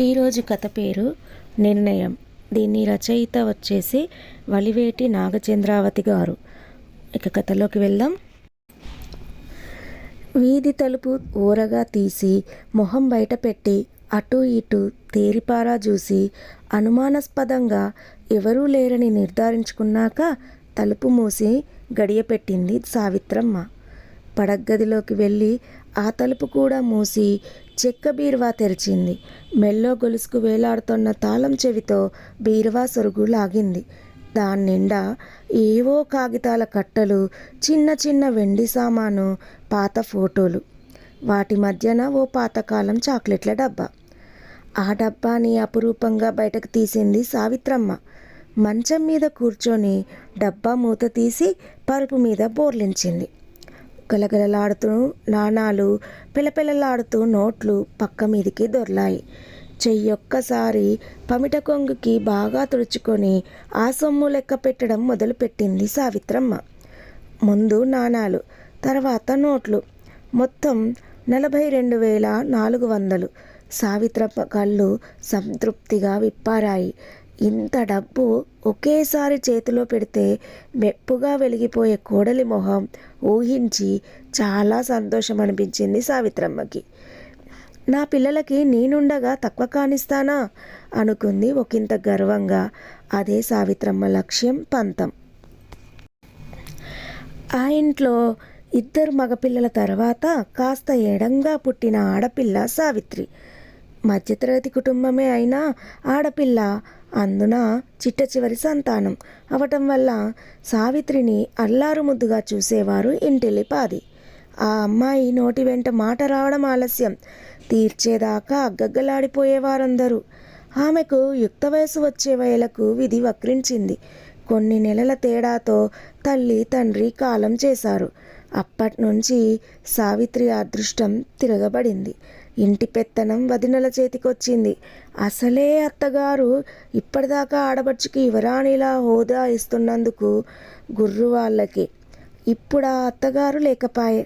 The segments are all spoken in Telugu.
ఈరోజు కథ పేరు నిర్ణయం. దీని రచయిత వచ్చేసి వలివేటి నాగచంద్రావతి గారు. ఇక కథలోకి వెళ్దాం. వీధి తలుపు ఊరగా తీసి మొహం బయట పెట్టి అటూ ఇటూ తేరిపారా చూసి అనుమానాస్పదంగా ఎవరూ లేరని నిర్ధారించుకున్నాక తలుపు మూసి గడియ పెట్టింది సావిత్రమ్మ. పడగ్గదిలోకి వెళ్ళి ఆ తలుపు కూడా మూసి చెక్క బీరువా తెరిచింది. మెల్లో గొలుసుకు వేలాడుతున్న తాళం చెవితో బీరువా సొరుగు లాగింది. దాని నిండా ఏవో కాగితాల కట్టలు, చిన్న చిన్న వెండి సామాను, పాత ఫోటోలు. వాటి మధ్యన ఓ పాతకాలం చాక్లెట్ల డబ్బా. ఆ డబ్బాని అపురూపంగా బయటకు తీసింది సావిత్రమ్మ. మంచం మీద కూర్చొని డబ్బా మూత తీసి పరుపు మీద బోర్లించింది. గలగలలాడుతూ నాణాలు, పిలపిలలాడుతూ నోట్లు పక్క మీదికి దొర్లాయి. చెయ్యొక్కసారి పమిట కొంగుకి బాగా తుడుచుకొని ఆ సొమ్ము లెక్క పెట్టడం మొదలుపెట్టింది సావిత్రమ్మ. ముందు నాణాలు, తర్వాత నోట్లు. మొత్తం 42,400. సావిత్రమ్మ కళ్ళు సంతృప్తిగా విప్పారాయి. ఇంత డబ్బు ఒకేసారి చేతిలో పెడితే మెప్పుగా వెలిగిపోయే కోడలి మొహం ఊహించి చాలా సంతోషం అనిపించింది సావిత్రమ్మకి. నా పిల్లలకి నేనుండగా తక్కువ కానిస్తానా అనుకుంది ఒకంత గర్వంగా. అదే సావిత్రమ్మ లక్ష్యం, పంతం. ఆ ఇంట్లో 2 మగపిల్లల తర్వాత కాస్త ఎడంగా పుట్టిన ఆడపిల్ల సావిత్రి. మధ్యతరగతి కుటుంబమే అయినా ఆడపిల్ల, అందున చిట్ట చివరి సంతానం అవటం వల్ల సావిత్రిని అల్లారు ముద్దుగా చూసేవారు ఇంటిల్లిపాది. ఆ అమ్మాయి నోటి వెంట మాట రావడం ఆలస్యం. తీర్చేదాకా అగ్గగ్గలాడిపోయేవారందరూ. ఆమెకు యుక్త వయసు వచ్చే వేళకు విధి వక్రించింది. కొన్ని నెలల తేడాతో తల్లి తండ్రి కాలం చేశారు. అప్పట్నుంచి సావిత్రి అదృష్టం తిరగబడింది. ఇంటి పెత్తనం వదినల చేతికొచ్చింది. అసలే అత్తగారు ఇప్పటిదాకా ఆడబడుచుకి యువరాణిలా హోదా ఇస్తున్నందుకు గుర్రు వాళ్ళకి. ఇప్పుడు ఆ అత్తగారు లేకపాయే.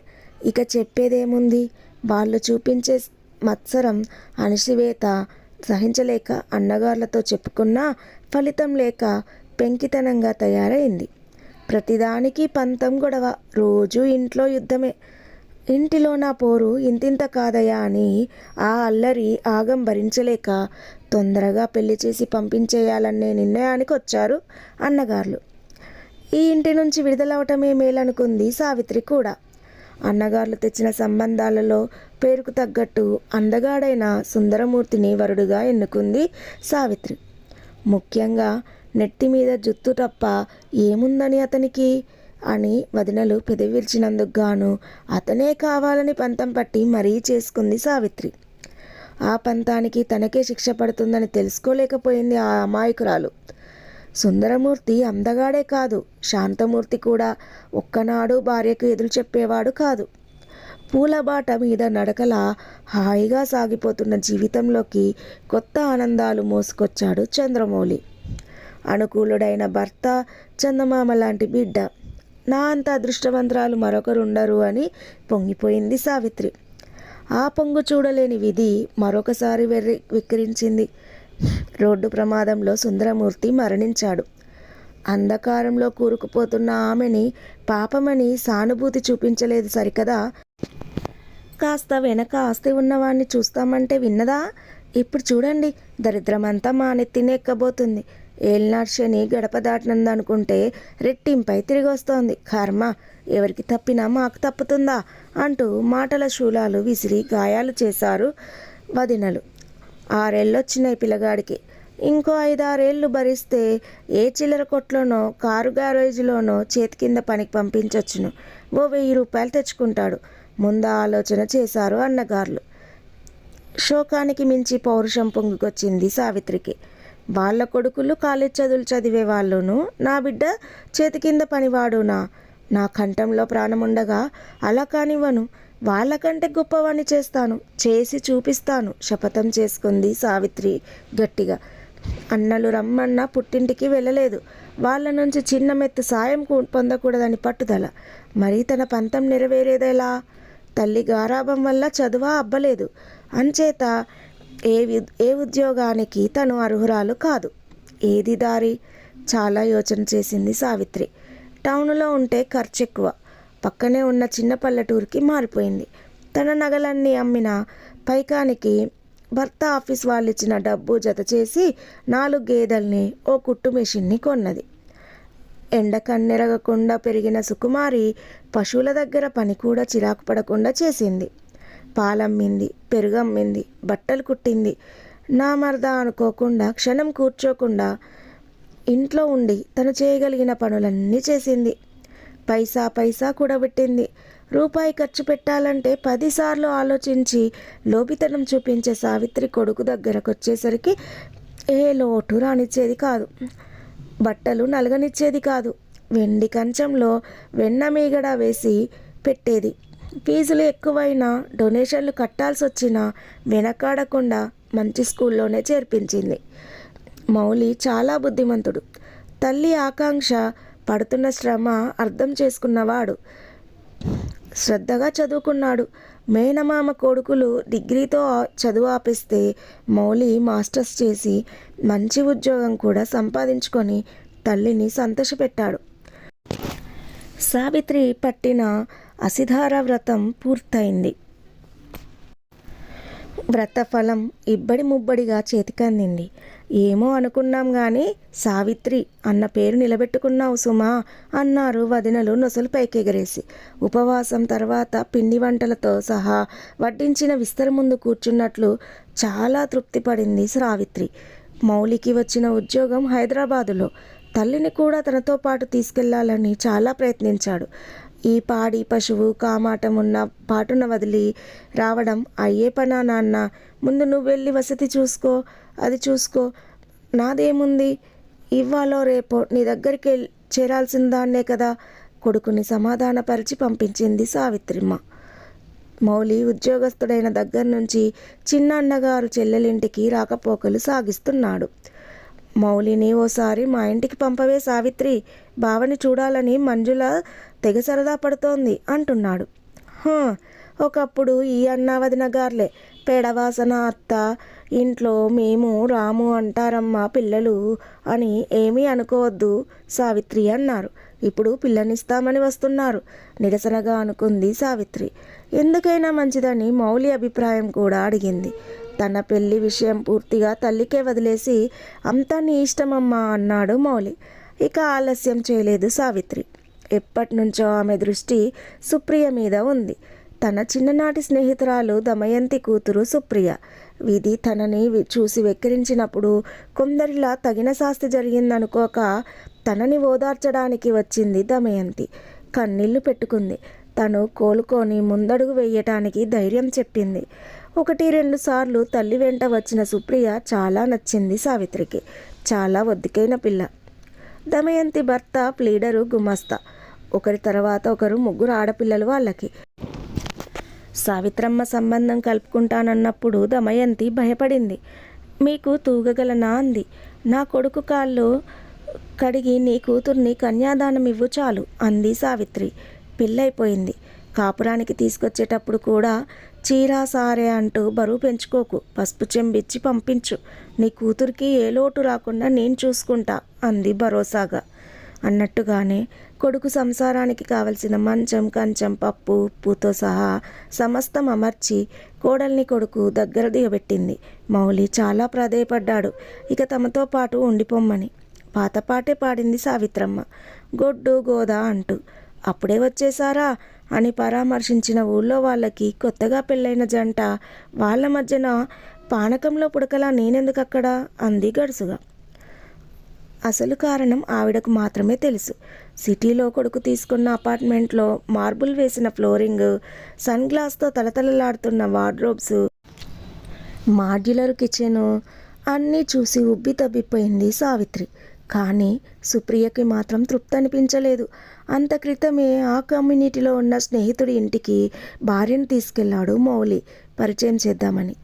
ఇక చెప్పేదేముంది? వాళ్ళు చూపించే మత్సరం, అణిసివేత సహించలేక అన్నగారులతో చెప్పుకున్నా ఫలితం లేక పెంకితనంగా తయారైంది. ప్రతిదానికి పంతం, గొడవ. రోజూ ఇంట్లో యుద్ధమే. ఇంటిలో నా పోరు ఇంతింత కాదయా అని ఆ అల్లరి ఆగం భరించలేక తొందరగా పెళ్లి చేసి పంపించేయాలనే నిర్ణయానికి వచ్చారు అన్నగారులు. ఈ ఇంటి నుంచి విడుదలవటమే మేలనుకుంది సావిత్రి కూడా. అన్నగారులు తెచ్చిన సంబంధాలలో పేరుకు తగ్గట్టు అందగాడైన సుందరమూర్తిని వరుడుగా ఎన్నుకుంది సావిత్రి. ముఖ్యంగా నెత్తి మీద జుత్తు తప్ప ఏముందని అతనికి అని వదినలు పెదవిర్చినందుకు గాను అతనే కావాలని పంతం పట్టి మరీ చేసుకుంది సావిత్రి. ఆ పంతానికి తనకే శిక్ష పడుతుందని తెలుసుకోలేకపోయింది ఆ అమాయకురాలు. సుందరమూర్తి అందగాడే కాదు, శాంతమూర్తి కూడా. ఒక్కనాడు భార్యకు ఎదురు చెప్పేవాడు కాదు. పూలబాట మీద నడకలా హాయిగా సాగిపోతున్న జీవితంలోకి కొత్త ఆనందాలు మోసుకొచ్చాడు చంద్రమౌళి. అనుకూలుడైన భర్త, చందమామ లాంటి బిడ్డ. నా అంత అదృష్టవంతురాలు మరొకరుండరు అని పొంగిపోయింది సావిత్రి. ఆ పొంగు చూడలేని విధి మరొకసారి విక్రించింది. రోడ్డు ప్రమాదంలో సుందరమూర్తి మరణించాడు. అంధకారంలో కూరుకుపోతున్న ఆమెని పాపమని సానుభూతి చూపించలేదు సరికదా. కాస్త వెనక ఆస్తి ఉన్నవాణ్ణి చూస్తామంటే విన్నదా? ఇప్పుడు చూడండి, దరిద్రమంతా మానెత్తినే ఎక్కబోతుంది. ఏల్నాడు శని గడప దాటినందనుకుంటే రెట్టింపై తిరిగి వస్తోంది. కర్మ, ఎవరికి తప్పినా మాకు తప్పుతుందా అంటూ మాటల శూలాలు విసిరి గాయాలు చేశారు వదినలు. 6 ఏళ్ళొచ్చినాయి పిల్లగాడికి. ఇంకో 5-6 ఏళ్ళు భరిస్తే ఏ చిల్లర కొట్లోనో కారు గ్యారేజ్లోనో చేతి కింద పనికి పంపించొచ్చును. ఓ 1000 రూపాయలు తెచ్చుకుంటాడు. ముందు ఆలోచన చేశారు అన్నగారులు. శోకానికి మించి పౌరుషం పొంగుకొచ్చింది సావిత్రికి. వాళ్ళ కొడుకులు కాలేజ్ చదువులు చదివే వాళ్ళును, నా బిడ్డ చేతి కింద పనివాడునా? నా కంఠంలో ప్రాణముండగా అలా కానివ్వను. వాళ్ళకంటే గొప్పవాణ్ణి చేస్తాను, చేసి చూపిస్తాను శపథం చేసుకుంది సావిత్రి గట్టిగా. అన్నలు రమ్మన్నా పుట్టింటికి వెళ్ళలేదు. వాళ్ళ నుంచి చిన్న మెత్తు సాయం పొందకూడదని పట్టుదల. మరి తన పంతం నెరవేరేదెలా? తల్లి గారాబం వల్ల చదువా అబ్బలేదు. అంచేత ఏ ఉద్యోగానికి తను అర్హురాలు కాదు. ఏది దారి? చాలా యోచన చేసింది సావిత్రి. టౌన్లో ఉంటే ఖర్చు ఎక్కువ. పక్కనే ఉన్న చిన్న పల్లెటూరుకి మారిపోయింది. తన నగలన్నీ అమ్మిన పైకానికి భర్త ఆఫీస్ వాళ్ళు ఇచ్చిన డబ్బు జత చేసి 4 గేదెల్ని, ఓ కుట్టు మెషిన్ని కొన్నది. ఎండ కన్నెరగకుండా పెరిగిన సుకుమారి పశువుల దగ్గర పని కూడా చిరాకు పడకుండా చేసింది. పాలమ్మింది, పెరుగమ్మింది, బట్టలు కుట్టింది. నా మరదా అనుకోకుండా క్షణం కూర్చోకుండా ఇంట్లో ఉండి తను చేయగలిగిన పనులన్నీ చేసింది. పైసా పైసా కూడబెట్టింది. రూపాయి ఖర్చు పెట్టాలంటే 10 సార్లు ఆలోచించి లోపితనం చూపించే సావిత్రి కొడుకు దగ్గరకు వచ్చేసరికి ఏ లోటు రానిచ్చేది కాదు. బట్టలు నలగనిచ్చేది కాదు. వెండి కంచంలో వెన్న మీగడ వేసి పెట్టేది. ఫీజులు ఎక్కువైనా, డొనేషన్లు కట్టాల్సి వచ్చినా వెనకాడకుండా మంచి స్కూల్లోనే చేర్పించింది. మౌలి చాలా బుద్ధిమంతుడు. తల్లి ఆకాంక్ష పడుతున్న శ్రమ అర్థం చేసుకున్నవాడు. శ్రద్ధగా చదువుకున్నాడు. మేనమామ కొడుకులు డిగ్రీతో చదువు ఆపిస్తే మౌలి మాస్టర్స్ చేసి మంచి ఉద్యోగం కూడా సంపాదించుకొని తల్లిని సంతోషపెట్టాడు. సావిత్రి పట్టిన అసిధార వ్రతం పూర్తయింది. వ్రతఫలం ఇబ్బడి ముబ్బడిగా చేతికందింది. ఏమో అనుకున్నాం గాని సావిత్రి అన్న పేరు నిలబెట్టుకున్నావు సుమా అన్నారు వదినలు నొసలు పైకెగరేసి. ఉపవాసం తర్వాత పిండి వంటలతో సహా వడ్డించిన విస్తర ముందు కూర్చున్నట్లు చాలా తృప్తి పడింది సావిత్రి. మౌలికి వచ్చిన ఉద్యోగం హైదరాబాదులో. తల్లిని కూడా తనతో పాటు తీసుకెళ్లాలని చాలా ప్రయత్నించాడు. ఈ పాడి పశువు కామాటం ఉన్న పాటున వదిలి రావడం అయ్యే పనా నాన్న? ముందు నువ్వు వెళ్ళి వసతి చూసుకో, అది చూసుకో, నాదేముంది, ఇవ్వాలో రేపో నీ దగ్గరికి చేరాల్సిన దాన్నే కదా కొడుకుని సమాధానపరిచి పంపించింది సావిత్రిమ్మ. మౌలి ఉద్యోగస్తుడైన దగ్గర నుంచి చిన్న అన్నగారు చెల్లెలింటికి రాకపోకలు సాగిస్తున్నాడు. మౌలిని ఓసారి మా ఇంటికి పంపవే సావిత్రి, బావని చూడాలని మంజుల తెగ సరదా పడుతోంది అంటున్నాడు. ఒకప్పుడు ఈ అన్న వదిన గార్లే పేడవాసన అత్త ఇంట్లో మేము రాము అంటారమ్మా పిల్లలు అని ఏమీ అనుకోవద్దు సావిత్రి అన్నారు. ఇప్పుడు పిల్లనిస్తామని వస్తున్నారు నిరసనగా అనుకుంది సావిత్రి. ఎందుకైనా మంచిదని మౌలి అభిప్రాయం కూడా అడిగింది. తన పెళ్లి విషయం పూర్తిగా తల్లికే వదిలేసి అంతా నీ ఇష్టమమ్మా అన్నాడు మౌలి. ఇక ఆలస్యం చేయలేదు సావిత్రి. ఎప్పటి నుంచో ఆమె దృష్టి సుప్రియ మీద ఉంది. తన చిన్ననాటి స్నేహితురాలు దమయంతి కూతురు సుప్రియ. విధి తనని చూసి వెక్కిరించినప్పుడు కొందరిలా తగిన శాస్తి జరిగిందనుకోక తనని ఓదార్చడానికి వచ్చింది దమయంతి. కన్నీళ్లు పెట్టుకుంది. తను కోలుకొని ముందడుగు వేయటానికి ధైర్యం చెప్పింది. 1-2 సార్లు తల్లి వెంట వచ్చిన సుప్రియ చాలా నచ్చింది సావిత్రికి. చాలా ఒద్దికైన పిల్ల. దమయంతి భర్త ప్లీడరు గుమస్తా. ఒకరి తర్వాత ఒకరు 3 ఆడపిల్లలు వాళ్ళకి. సావిత్రమ్మ సంబంధం కలుపుకుంటానన్నప్పుడు దమయంతి భయపడింది. మీకు తూగగలనా అంది. నా కొడుకు కాళ్ళు కడిగి నీ కూతుర్ని కన్యాదానం ఇవ్వు చాలు అంది సావిత్రి. పెళ్ళైపోయింది. కాపురానికి తీసుకొచ్చేటప్పుడు కూడా చీరా సారే అంటూ బరువు పెంచుకోకు, పసుపు చెంబిచ్చి పంపించు, నీ కూతురికి ఏ లోటు రాకుండా నేను చూసుకుంటా అంది భరోసాగా. అన్నట్టుగానే కొడుకు సంసారానికి కావలసిన మంచం కంచం పప్పు ఉప్పుతో సహా సమస్తం అమర్చి కోడల్ని కొడుకు దగ్గర దిగబెట్టింది. మౌలి చాలా ప్రాధేయపడ్డాడు ఇక తమతో పాటు ఉండిపోమ్మని. పాతపాటే పాడింది సావిత్రమ్మ, గొడ్డు గోదా అంటూ. అప్పుడే వచ్చేసారా అని పరామర్శించిన ఊళ్ళో వాళ్ళకి కొత్తగా పెళ్ళైన జంట వాళ్ళ మధ్యన పానకంలో పుడకలా నేనెందుకక్కడ అంది గడుసుగా. అసలు కారణం ఆవిడకు మాత్రమే తెలుసు. సిటీలో కొడుకు తీసుకున్న అపార్ట్మెంట్లో మార్బుల్ వేసిన ఫ్లోరింగ్, సన్ గ్లాస్తో తలతలలాడుతున్న వార్డ్రోబ్స్, మాడ్యులర్ కిచెను అన్నీ చూసి ఉబ్బి తబ్బిపోయింది సావిత్రి. కానీ సుప్రియకి మాత్రం తృప్తి అనిపించలేదు. అంత క్రితమే ఆ కమ్యూనిటీలో ఉన్న స్నేహితుడి ఇంటికి భార్యను తీసుకెళ్లాడు మౌలి పరిచయం చేద్దామని.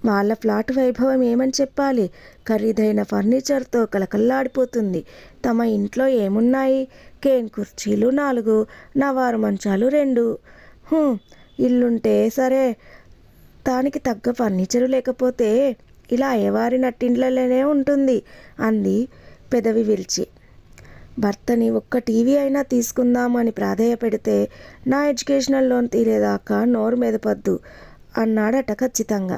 వాళ్ళ ఫ్లాట్ వైభవం ఏమని చెప్పాలి? ఖరీదైన ఫర్నిచర్తో కలకల్లాడిపోతుంది. తమ ఇంట్లో ఏమున్నాయి? కేన్ కుర్చీలు 4, నవారు మంచాలు 2. ఇల్లుంటే సరే, దానికి తగ్గ ఫర్నిచరు లేకపోతే ఇలా అయ్యవారి నట్టింట్లలోనే ఉంటుంది అంది పెదవి విరిచి. భర్తని ఒక్క టీవీ అయినా తీసుకుందామని ప్రాధేయపెడితే నా ఎడ్యుకేషనల్ లోన్ తీరేదాకా నోరు మెదపొద్దు అన్నాడట ఖచ్చితంగా.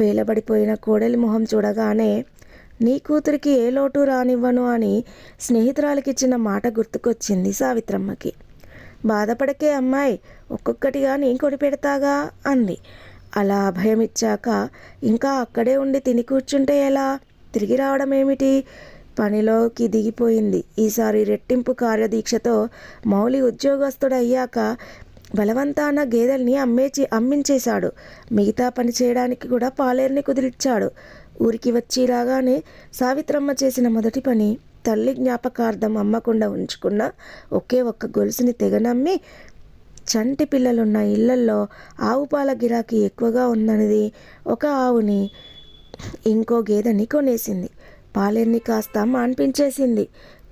వేలబడిపోయిన కోడలి మొహం చూడగానే నీ కూతురికి ఏ లోటు రానివ్వను అని స్నేహితురాలకిచ్చిన మాట గుర్తుకొచ్చింది సావిత్రమ్మకి. బాధపడకే అమ్మాయి, ఒక్కొక్కటిగా నీ కొనిపెడతాగా అంది. అలా అభయమిచ్చాక ఇంకా అక్కడే ఉండి తిని కూర్చుంటే ఎలా? తిరిగి రావడం ఏమిటి? పనిలోకి దిగిపోయింది. ఈసారి రెట్టింపు కార్యదీక్షతో మౌలి ఉద్యోగస్తుడయ్యాక బలవంతాన గేదెల్ని అమ్మించేశాడు. మిగతా పని చేయడానికి కూడా పాలేరుని కుదిరిచ్చాడు. ఊరికి వచ్చి రాగానే సావిత్రమ్మ చేసిన మొదటి పని తల్లి జ్ఞాపకార్థం అమ్మకుండా ఉంచుకున్న ఒకే ఒక్క గొలుసుని తెగనమ్మి చంటి పిల్లలున్న ఇళ్లల్లో ఆవు పాల గిరాకీ ఎక్కువగా ఉందన్నది ఒక ఆవుని ఇంకో గేదెని కొనేసింది. పాలేర్ని కాస్త మాన్పించేసింది.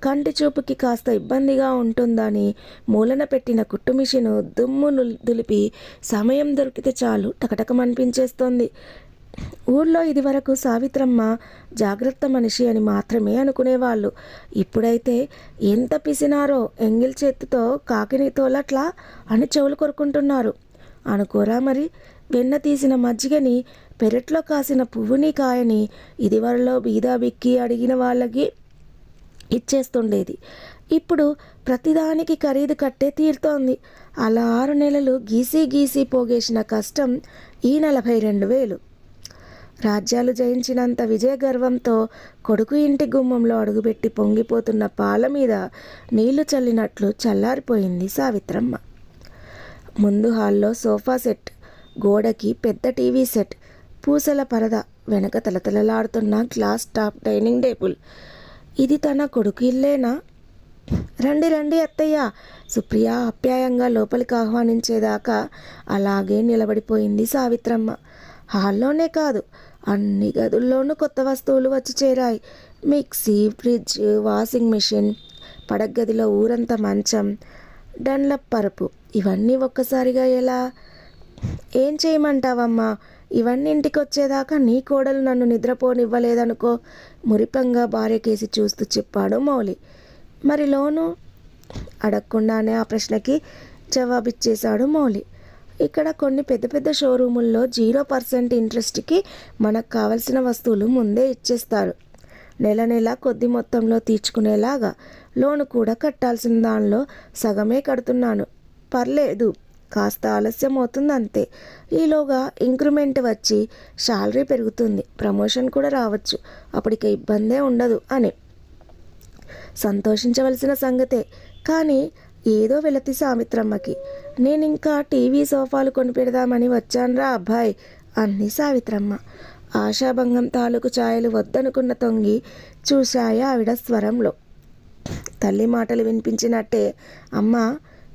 కంటి చూపుకి కాస్త ఇబ్బందిగా ఉంటుందని మూలన పెట్టిన కుట్టు మిషను దుమ్ము దులిపి సమయం దొరికితే చాలు టకటకమనిపించేస్తోంది. ఊళ్ళో ఇదివరకు సావిత్రమ్మ జాగ్రత్త మనిషి అని మాత్రమే అనుకునేవాళ్ళు. ఇప్పుడైతే ఎంత పిసినారో, ఎంగిల్ చేతితో కాకిని తోలట్లా అని చెవులు కొరుకుంటున్నారు. అనుకోరా మరి, వెన్న తీసిన మజ్జిగని, పెరట్లో కాసిన పువ్వుని కాయని ఇదివరలో బీదా బిక్కి అడిగిన వాళ్ళకి ఇచ్చేస్తుండేది. ఇప్పుడు ప్రతిదానికి ఖరీదు కట్టే తీరుతోంది. అలా 6 నెలలు గీసి పోగేసిన కష్టం ఈ 42,000. రాజ్యాలు జయించినంత విజయ గర్వంతో కొడుకు ఇంటి గుమ్మంలో అడుగుపెట్టి పొంగిపోతున్న పాల మీద నీళ్లు చల్లినట్లు చల్లారిపోయింది సావిత్రమ్మ. ముందు హాల్లో సోఫా సెట్, గోడకి పెద్ద టీవీ సెట్, పూసల పరద, వెనక తలతలలాడుతున్న గ్లాస్ టాప్ డైనింగ్ టేబుల్. ఇది తన కొడుకు ఇల్లేనా? రండి రండి అత్తయ్య, సుప్రియ ఆప్యాయంగా లోపలికి ఆహ్వానించేదాకా అలాగే నిలబడిపోయింది సావిత్రమ్మ. హాల్లోనే కాదు, అన్ని గదుల్లోనూ కొత్త వస్తువులు వచ్చి చేరాయి. మిక్సీ, ఫ్రిడ్జ్, వాషింగ్ మిషన్, పడగదిలో ఊరంతా మంచం, డన్లప్ పరుపు. ఇవన్నీ ఒక్కసారిగా ఎలా? ఏం చేయమంటావమ్మా, ఇవన్నీ ఇంటికి వచ్చేదాకా నీ కోడలు నన్ను నిద్రపోనివ్వలేదనుకో మురిపంగా భార్యకేసి చూస్తూ చెప్పాడు మౌలి. మరి లోను? అడగకుండానే ఆ ప్రశ్నకి జవాబిచ్చేశాడు మౌలి. ఇక్కడ కొన్ని పెద్ద పెద్ద షోరూముల్లో 0% ఇంట్రెస్ట్కి మనకు కావలసిన వస్తువులు ముందే ఇచ్చేస్తారు. నెల కొద్ది మొత్తంలో తీర్చుకునేలాగా. లోను కూడా కట్టాల్సిన దానిలో సగమే కడుతున్నాను. పర్లేదు, కాస్త ఆలస్యం అవుతుంది అంతే. ఈలోగా ఇంక్రిమెంట్ వచ్చి శాలరీ పెరుగుతుంది, ప్రమోషన్ కూడా రావచ్చు. అప్పటికే ఇబ్బందే ఉండదు అని సంతోషించవలసిన సంగతే. కానీ ఏదో వెలతి సావిత్రమ్మకి. నేనింకా టీవీ సోఫాలు కొనిపెడదామని వచ్చాన్రా అబ్బాయి అంది సావిత్రమ్మ. ఆశాభంగం తాలూకు ఛాయలు వద్దనుకున్న తొంగి చూశాయి ఆవిడ స్వరంలో. తల్లి మాటలు వినిపించినట్టే, అమ్మా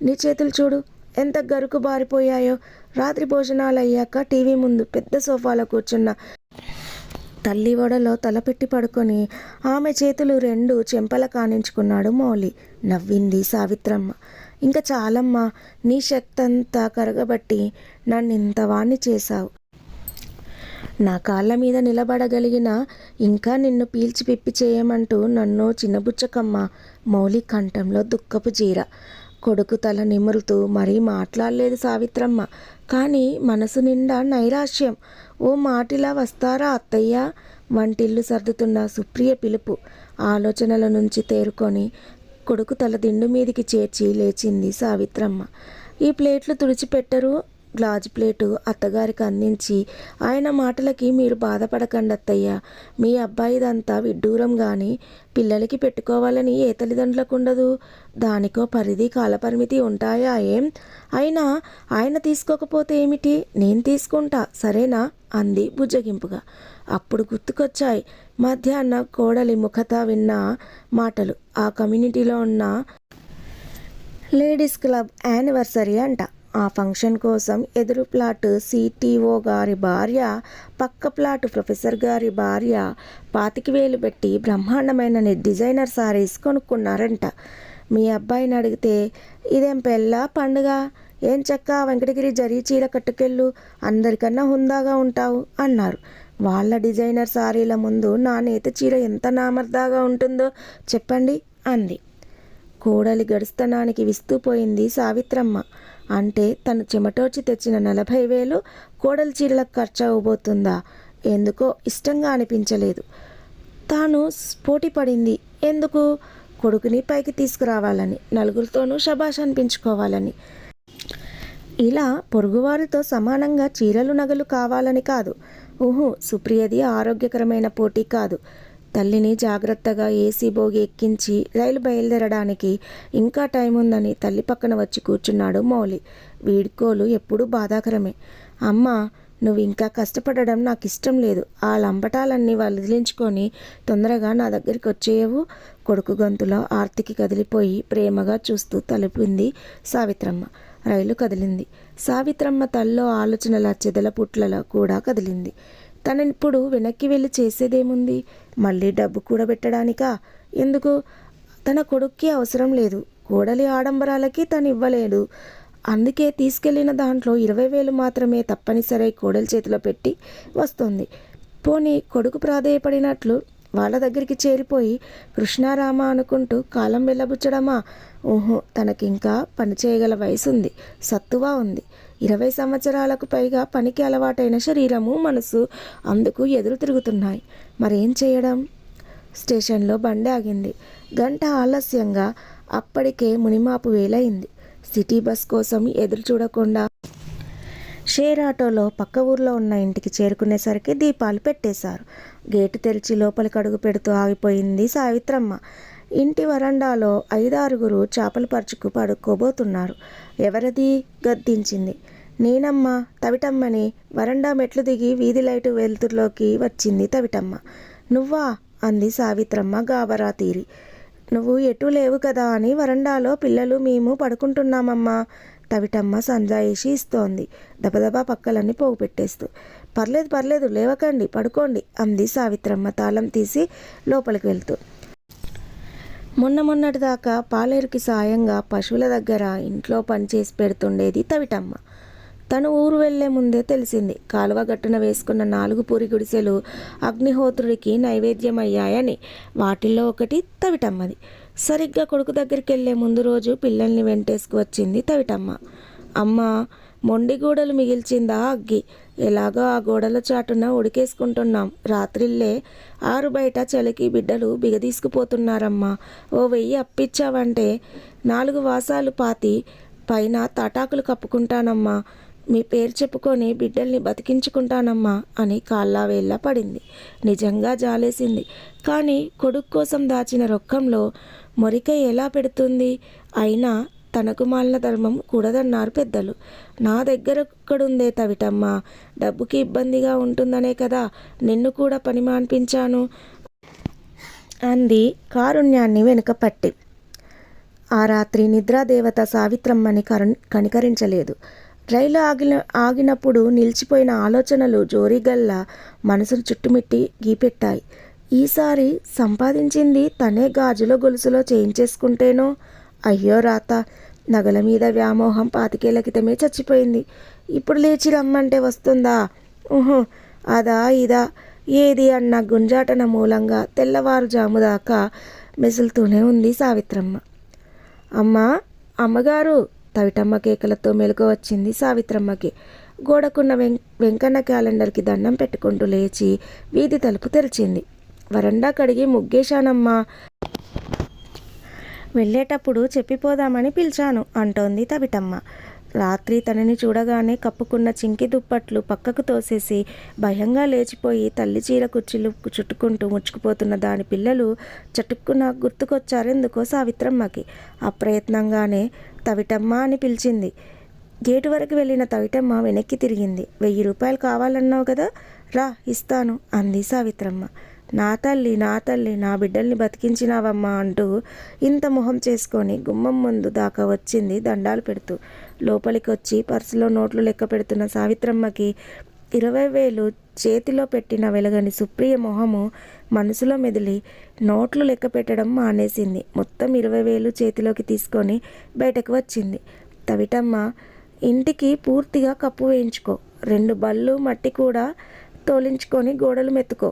నీ చేతులు చూడు ఎంత గరుకు బారిపోయాయో. రాత్రి భోజనాలు అయ్యాక టీవీ ముందు పెద్ద సోఫాలో కూర్చున్న తల్లి ఒడలో తలపెట్టి పడుకొని ఆమె చేతులు 2 చెంపల కానించుకున్నాడు మౌలి. నవ్వింది సావిత్రమ్మ. ఇంకా చాలమ్మా, నీ శక్తంతా కరగబట్టి నన్ను ఇంతవాణ్ణి చేశావు. నా కాళ్ళ మీద నిలబడగలిగిన ఇంకా నిన్ను పీల్చి పిప్పి చేయమంటూ నన్ను చిన్నబుచ్చకమ్మ. మౌలి కంఠంలో దుఃఖపు జీర. కొడుకు తల నిమురుతూ మరీ మాట్లాడలేదు సావిత్రమ్మ. కానీ మనసు నిండా నైరాశ్యం. ఓ మాటిలా వస్తారా అత్తయ్య? వంటిల్లు సర్దుతున్న సుప్రియ పిలుపు. ఆలోచనల నుంచి తేరుకొని కొడుకు తల దిండు మీదికి చేర్చి లేచింది సావిత్రమ్మ. ఈ ప్లేట్లు తుడిచిపెట్టరు? గ్లాజు ప్లేటు అత్తగారికి అందించి, ఆయన మాటలకి మీరు బాధపడకండి అత్తయ్య, మీ అబ్బాయిదంతా విడ్డూరం కానీ పిల్లలకి పెట్టుకోవాలని ఏ తల్లిదండ్రులకు ఉండదు. దానికో పరిధి కాలపరిమితి ఉంటాయా ఏం? అయినా ఆయన తీసుకోకపోతే ఏమిటి, నేను తీసుకుంటా సరేనా అంది బుజ్జగింపుగా. అప్పుడు గుర్తుకొచ్చాయి మధ్యాహ్నం కోడలి ముఖత విన్న మాటలు. ఆ కమ్యూనిటీలో ఉన్న లేడీస్ క్లబ్ యానివర్సరీ అంట. ఆ ఫంక్షన్ కోసం ఎదురు ప్లాట్ సిటీఓ గారి భార్య, పక్క ప్లాట్ ప్రొఫెసర్ గారి భార్య 25,000 పెట్టి బ్రహ్మాండమైన డిజైనర్ సారీస్ కొనుక్కున్నారంట. మీ అబ్బాయిని అడిగితే ఇదేం పెళ్ళా పండుగ, ఏం చక్క వెంకటగిరి జరీ చీర కట్టుకెళ్ళు, అందరికన్నా హుందాగా ఉంటావు అన్నారు. వాళ్ళ డిజైనర్ సారీల ముందు నా నేత చీర ఎంత నామర్దాగా ఉంటుందో చెప్పండి అంది. కోడలి గడుస్తనానికి విస్తుపోయింది సావిత్రమ్మ. అంటే తను చెమటోడ్చి తెచ్చిన 40,000 కోడలి చీరలకు ఖర్చు అవ్వబోతుందా? ఎందుకో ఇష్టంగా అనిపించలేదు. తాను పోటీ పడింది ఎందుకు? కొడుకుని పైకి తీసుకురావాలని, నలుగురితోనూ శబాష్ అనిపించుకోవాలని. ఇలా పొరుగువారితో సమానంగా చీరలు నగలు కావాలని కాదు. సుప్రియది ఆరోగ్యకరమైన పోటీ కాదు. తల్లిని జాగ్రత్తగా ఏసీ బోగి ఎక్కించి రైలు బయలుదేరడానికి ఇంకా టైం ఉందని తల్లి పక్కన వచ్చి కూర్చున్నాడు మౌలి. వీడ్కోలు ఎప్పుడూ బాధాకరమే. అమ్మ, నువ్వు ఇంకా కష్టపడడం నాకు ఇష్టం లేదు. ఆ లంబటాలన్నీ వదిలించుకొని తొందరగా నా దగ్గరికి వచ్చేయవు. కొడుకు గొంతులో ఆర్తికి కదిలిపోయి ప్రేమగా చూస్తూ తలుపింది సావిత్రమ్మ. రైలు కదిలింది. సావిత్రమ్మ తల్లో ఆలోచనల చెదల పుట్లలో కూడా కదిలింది. తననిప్పుడు వెనక్కి వెళ్ళి చేసేదేముంది? మళ్ళీ డబ్బు కూడబెట్టడానికా? ఎందుకు? తన కొడుక్కి అవసరం లేదు. కోడలి ఆడంబరాలకి తను ఇవ్వలేదు. అందుకే తీసుకెళ్లిన దాంట్లో 20,000 మాత్రమే తప్పనిసరి కోడలి చేతిలో పెట్టి వస్తుంది. పోనీ కొడుకు ప్రాధేయపడినట్లు వాళ్ళ దగ్గరికి చేరిపోయి కృష్ణారామ అనుకుంటూ కాలం వెళ్ళబుచ్చడమా? తనకింకా పని చేయగల వయసుంది, సత్తువా ఉంది. 20 సంవత్సరాలకు పైగా పనికి అలవాటైన శరీరము, మనసు అందుకు ఎదురు తిరుగుతున్నాయి. మరేం చేయడం? స్టేషన్లో బండి ఆగింది. గంట ఆలస్యంగా అప్పటికే మునిమాపు వేలైంది. సిటీ బస్ కోసం ఎదురు చూడకుండా షేర్ ఆటోలో పక్క ఊర్లో ఉన్న ఇంటికి చేరుకునేసరికి దీపాలు పెట్టేశారు. గేటు తెరిచి లోపలికి అడుగు పెడుతూ ఆగిపోయింది సావిత్రమ్మ. ఇంటి వరండాలో 5-6 చేపలు పరుచుకు పడుకోబోతున్నారు. ఎవరది? గద్దించింది. నేనమ్మా, తవిటమ్మని. వరండా మెట్లు దిగి వీధి లైటు వెలుతురులోకి వచ్చింది తవిటమ్మ. నువ్వా? అంది సావిత్రమ్మ గాబరా తీరి. నువ్వు ఎటూ లేవు కదా అని వరండాలో పిల్లలు మేము పడుకుంటున్నామమ్మా. తవిటమ్మ సంజాయిషి ఇస్తోంది, దబదబా పక్కలన్నీ పోగు పెట్టేస్తూ. పర్లేదు లేవకండి, పడుకోండి అంది సావిత్రమ్మ తాళం తీసి లోపలికి వెళ్తూ. మొన్నటిదాకా పాలేరుకి సాయంగా పశువుల దగ్గర ఇంట్లో పనిచేసి పెడుతుండేది తవిటమ్మ. తను ఊరు వెళ్లే ముందే తెలిసింది. కాలువ గట్టున వేసుకున్న 4 పూరి గుడిసెలు అగ్నిహోత్రుడికి నైవేద్యమయ్యాయని. వాటిల్లో ఒకటి తవిటమ్మది. సరిగ్గా కొడుకు దగ్గరికి వెళ్లే ముందు రోజు పిల్లల్ని వెంటేసుకు వచ్చింది తవిటమ్మ. అమ్మ, మొండి గూడలు మిగిల్చిందా అగ్గి? ఎలాగో ఆ గోడల చాటున ఉడికేసుకుంటున్నాం. రాత్రిళ్ళే ఆరు బయట చలికి బిడ్డలు బిగదీసుకుపోతున్నారమ్మా. ఓ 1000 అప్పిచ్చావంటే 4 వాసాలు పాతి పైన తాటాకులు కప్పుకుంటానమ్మా. మీ పేరు చెప్పుకొని బిడ్డల్ని బతికించుకుంటానమ్మా అని కాళ్ళా వేళ్ళ పడింది. నిజంగా జాలేసింది. కానీ కొడుకు కోసం దాచిన రొక్కంలో మొరిక ఎలా పెడుతుంది? అయినా తనకు మాలిన ధర్మం కూడదన్నారు పెద్దలు. నా దగ్గరక్కడుందే తవిటమ్మ, డబ్బుకి ఇబ్బందిగా ఉంటుందనే కదా నిన్ను కూడా పని మాన్పించాను అంది కారుణ్యాన్ని వెనుక పట్టి. ఆ రాత్రి నిద్రాదేవత సావిత్రమ్మని కనికరించలేదు. రైలు ఆగినప్పుడు నిలిచిపోయిన ఆలోచనలు జోరీగల్లా మనసును చుట్టుమిట్టి గీపెట్టాయి. ఈసారి సంపాదించింది తనే గాజులో గొలుసులో చేయించేసుకుంటేనో? అయ్యో రాత! నగల మీద వ్యామోహం 25 ఏళ్ల క్రితమే చచ్చిపోయింది. ఇప్పుడు లేచి రమ్మంటే వస్తుందా? అదా ఇదా ఏది అన్న గుంజాటన మూలంగా తెల్లవారుజాము దాకా మెసులుతూనే ఉంది సావిత్రమ్మ. అమ్మగారు! తవిటమ్మ కేకలతో మెలకు వచ్చింది సావిత్రమ్మకి. గోడకున్న వెంకన్న క్యాలెండర్కి దండం పెట్టుకుంటూ లేచి వీధి తలుపు తెరిచింది. వరండా కడిగి ముగ్గేశానమ్మా. వెళ్ళేటప్పుడు చెప్పిపోదామని పిలిచాను అంటోంది తవిటమ్మ. రాత్రి తనని చూడగానే కప్పుకున్న చింకి దుప్పట్లు పక్కకు తోసేసి భయంగా లేచిపోయి తల్లి చీర కుర్చీలు చుట్టుకుంటూ ముచ్చుకుపోతున్న దాని పిల్లలు చటుక్కున గుర్తుకొచ్చారెందుకో సావిత్రమ్మకి. అప్రయత్నంగానే తవిటమ్మ అని పిలిచింది. గేటు వరకు వెళ్ళిన తవిటమ్మ వెనక్కి తిరిగింది. 1000 రూపాయలు కావాలన్నావు కదా, రా ఇస్తాను అంది సావిత్రమ్మ. నా తల్లి నా బిడ్డల్ని బతికించినావమ్మా అంటూ ఇంత మొహం చేసుకొని గుమ్మం ముందు దాకా వచ్చింది దండాలు పెడుతూ. లోపలికి వచ్చి పర్సులో నోట్లు లెక్క పెడుతున్న సావిత్రమ్మకి 20,000 చేతిలో పెట్టిన వెలగని సుప్రియ మొహము మనసులో మెదిలి నోట్లు లెక్క పెట్టడం మానేసింది. మొత్తం 20,000 చేతిలోకి తీసుకొని బయటకు వచ్చింది. తవిటమ్మ ఇంటికి పూర్తిగా కప్పు వేయించుకో, 2 బళ్ళు మట్టి కూడా తోలించుకొని గోడలు మెత్తుకో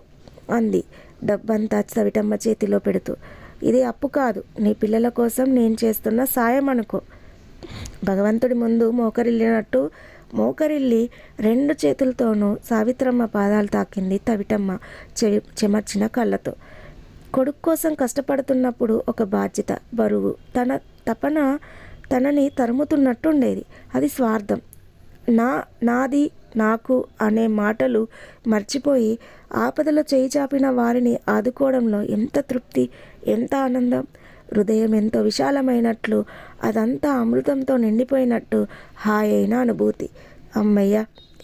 అంది డబ్బంతా సవిటమ్మ చేతిలో పెడుతూ. ఇది అప్పు కాదు, నీ పిల్లల కోసం నేను చేస్తున్న సాయం అనుకో. భగవంతుడి ముందు మోకరిల్లినట్టు మోకరిల్లి 2 చేతులతోనూ సావిత్రమ్మ పాదాలు తాకింది తవిటమ్మ చెమర్చిన కళ్ళతో. కొడుకు కోసం కష్టపడుతున్నప్పుడు ఒక బాధ్యత, బరువు, తన తపన తనని తరుముతున్నట్టుండేది. అది స్వార్థం. నాది, నాకు అనే మాటలు మర్చిపోయి ఆపదలో చేయి చాపిన వారిని ఆదుకోవడంలో ఎంత తృప్తి, ఎంత ఆనందం. హృదయం ఎంతో విశాలమైనట్లు, అదంతా అమృతంతో నిండిపోయినట్టు హాయైన అనుభూతి. అమ్మయ్య,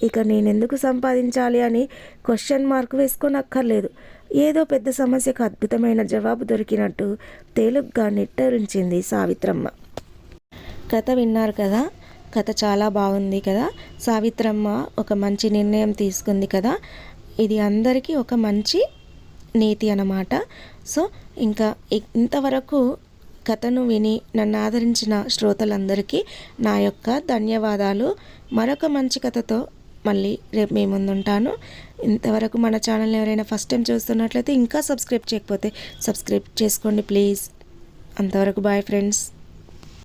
ఇక నేనెందుకు సంపాదించాలి అని క్వశ్చన్ మార్క్ వేసుకోనక్కర్లేదు. ఏదో పెద్ద సమస్యకు అద్భుతమైన జవాబు దొరికినట్టు తేలిగ్గా నిట్టూరించింది సావిత్రమ్మ. కథ విన్నారు కదా. కథ చాలా బాగుంది కదా. సావిత్రమ్మ ఒక మంచి నిర్ణయం తీసుకుంది కదా. ఇది అందరికీ ఒక మంచి నీతి అన్నమాట. సో ఇంకా ఇంతవరకు కథను విని నన్ను ఆదరించిన శ్రోతలందరికీ నా యొక్క ధన్యవాదాలు. మరొక మంచి కథతో మళ్ళీ రేపు మీ ముందుంటాను. ఇంతవరకు మన ఛానల్ని ఎవరైనా ఫస్ట్ టైం చూస్తున్నట్లయితే ఇంకా సబ్స్క్రైబ్ చేయకపోతే సబ్స్క్రైబ్ చేసుకోండి ప్లీజ్. అంతవరకు బాయ్ ఫ్రెండ్స్.